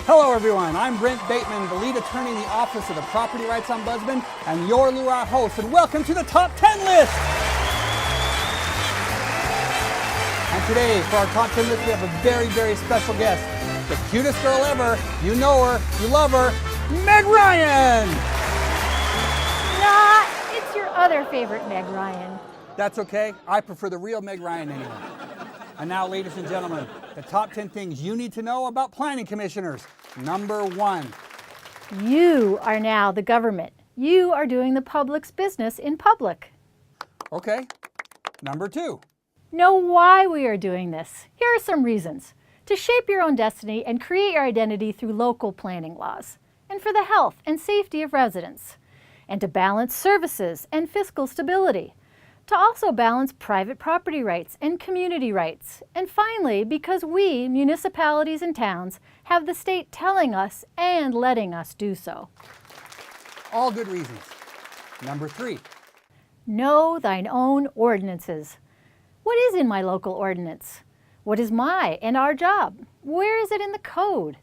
Hello everyone, I'm Brent Bateman, the lead attorney in the Office of the Property Rights Ombudsman and your luau host, and welcome to the Top 10 list! And today, for our Top 10 list, we have a very, very special guest. The cutest girl ever, you know her, you love her, Meg Ryan! Nah, it's your other favorite Meg Ryan. That's okay, I prefer the real Meg Ryan anyway. And now, ladies and gentlemen, the top 10 things you need to know about planning commissioners. Number 1. You are now the government. You are doing the public's business in public. Okay. Number 2. Know why we are doing this. Here are some reasons. To shape your own destiny and create your identity through local planning laws. And for the health and safety of residents. And to balance services and fiscal stability. To also balance private property rights and community rights. And finally, because we, municipalities and towns, have the state telling us and letting us do so. All good reasons. Number 3. Know thine own ordinances. What is in my local ordinance? What is my and our job? Where is it in the code?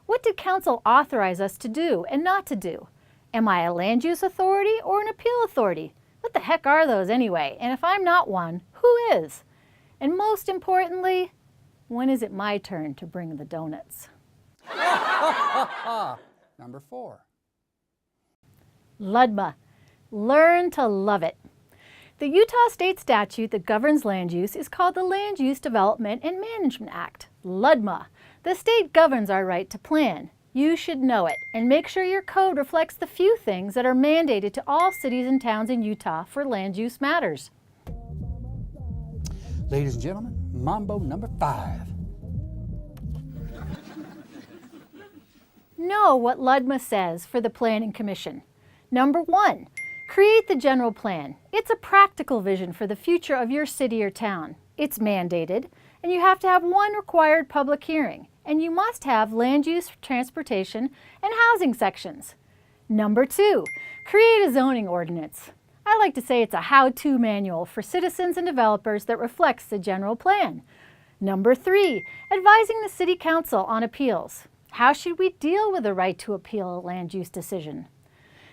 What did council authorize us to do and not to do? Am I a land use authority or an appeal authority? What the heck are those anyway? And if I'm not one, who is? And most importantly, when is it my turn to bring the donuts? Number 4. Ludman. Learn to love it. The Utah state statute that governs land use is called the Land Use Development and Management Act, Ludman. The state governs our right to plan. You should know it and make sure your code reflects the few things that are mandated to all cities and towns in Utah for land use matters. Ladies and gentlemen, Mambo number 5. Know what Ludman says for the Planning Commission. Number 1, create the general plan. It's a practical vision for the future of your city or town. It's mandated, and you have to have one required public hearing. And you must have land use, transportation, and housing sections. Number 2, create a zoning ordinance. I like to say it's a how-to manual for citizens and developers that reflects the general plan. Number 3, advising the City Council on appeals. How should we deal with the right to appeal a land use decision?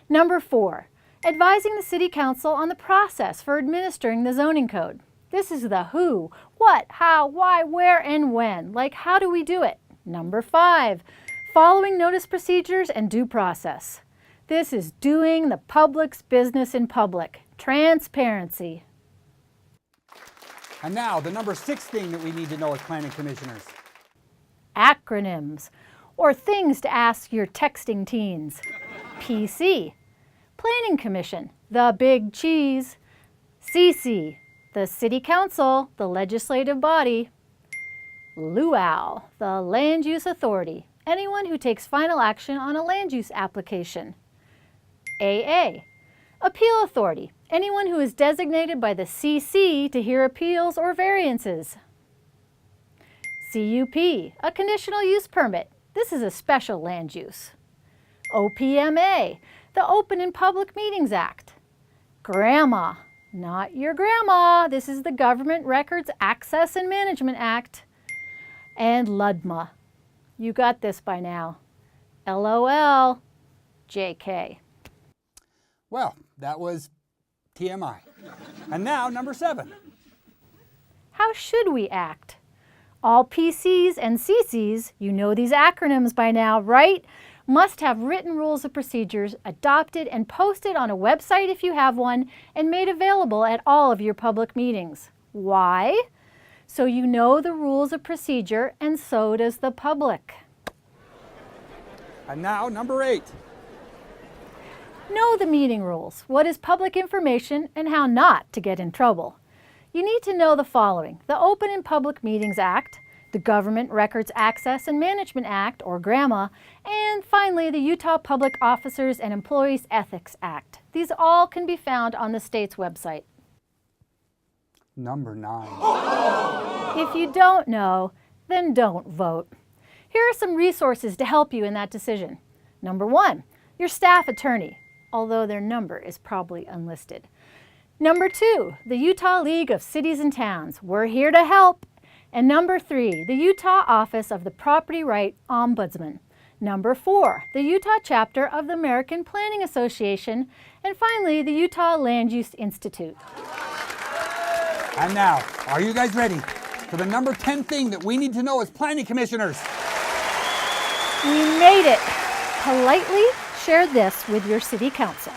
Number 4, advising the City Council on the process for administering the zoning code. This is the who, what, how, why, where, and when. Like, how do we do it? Number 5, following notice procedures and due process. This is doing the public's business in public. Transparency. And now, the number 6 thing that we need to know as planning commissioners. Acronyms, or things to ask your texting teens. PC, Planning Commission, the big cheese. CC, the City Council, the legislative body. Luau, the Land Use Authority, anyone who takes final action on a land use application. AA, Appeal Authority, anyone who is designated by the CC to hear appeals or variances. CUP, a conditional use permit. This is a special land use. OPMA, the Open and Public Meetings Act. Grandma, not your grandma. This is the Government Records Access and Management Act. And Ludman. You got this by now. LOL, JK. Well, that was TMI. And now, number 7. How should we act? All PCs and CCs, you know these acronyms by now, right? Must have written rules of procedures adopted and posted on a website if you have one, and made available at all of your public meetings. Why? So you know the rules of procedure, and so does the public. And now, number 8. Know the meeting rules, what is public information, and how not to get in trouble. You need to know the following: the Open and Public Meetings Act, the Government Records Access and Management Act, or GRAMA, and finally the Utah Public Officers and Employees Ethics Act. These all can be found on the state's website. Number 9. If you don't know, then don't vote. Here are some resources to help you in that decision. Number 1, your staff attorney, although their number is probably unlisted. Number 2, the Utah League of Cities and Towns. We're here to help. And number 3, the Utah Office of the Property Right Ombudsman. Number 4, the Utah chapter of the American Planning Association. And finally, the Utah Land Use Institute. And now, are you guys ready for the number 10 thing that we need to know as planning commissioners? We made it! Politely share this with your city council.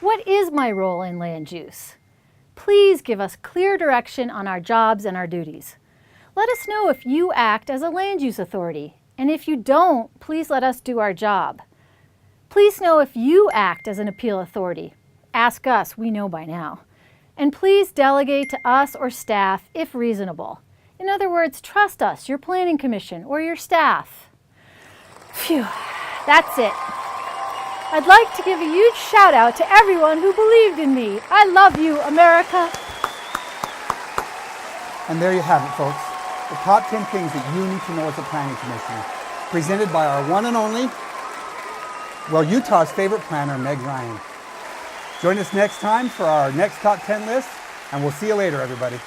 What is my role in land use? Please give us clear direction on our jobs and our duties. Let us know if you act as a land use authority, and if you don't, please let us do our job. Please know if you act as an appeal authority. Ask us, we know by now. And please delegate to us or staff if reasonable. In other words, trust us, your planning commission, or your staff. Phew, that's it. I'd like to give a huge shout out to everyone who believed in me. I love you, America. And there you have it, folks. The top 10 things that you need to know as a planning commissioner. Presented by our one and only, well, Utah's favorite planner, Meg Ryan. Join us next time for our next top 10 list, and we'll see you later, everybody.